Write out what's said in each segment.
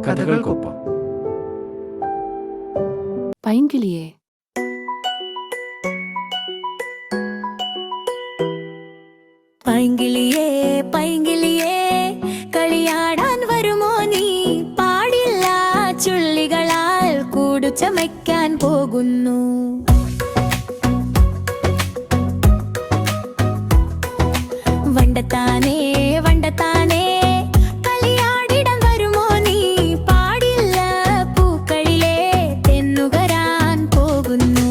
കഥകൾക്കൊപ്പം. പൈങ്കിളിയെ. പൈങ്കിളിയേ പൈങ്കിളിയേ കളിയാടാൻ വരുമോ നീ? പാടില്ല ചുള്ളികളാൽ കൂടു ചമയ്ക്കാൻ പോകുന്നു. വണ്ടത്താനേ വണ്ടത്താനേ കളിയാടിടാൻ വരുമോ നീ? പാടില്ല പൂക്കളിലെ തെന്നുകരാൻ പോകുന്നു.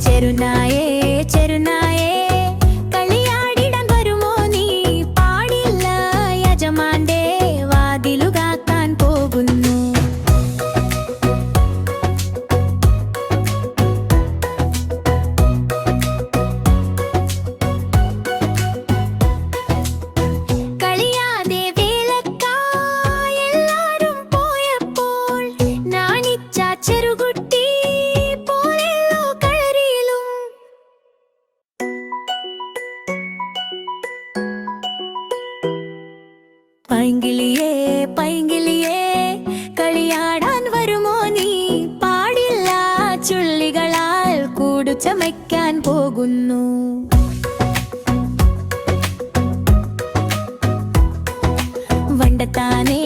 ചെറുനായേ ചെറുനായേ കളിയാടിടാൻ വരുമോ നീ? പാടില്ല യജമാന്റെ വാതിലു കാക്കാൻ പോകുന്നു. കളിയാതെ വേലക്കാർ എല്ലാരും പോയപ്പോൾ നാണിച്ച ചെറുകുട്ടി പോലെല്ലോ കളരിയിലും. പൈങ്കിളിയേ പൈങ്കിളിയേ കളിയാടാൻ വരുമോ നീ? പാടില്ല ചുള്ളികളാൽ കൂടു ചമയ്ക്കാൻ പോകുന്നു. വണ്ടത്താനേ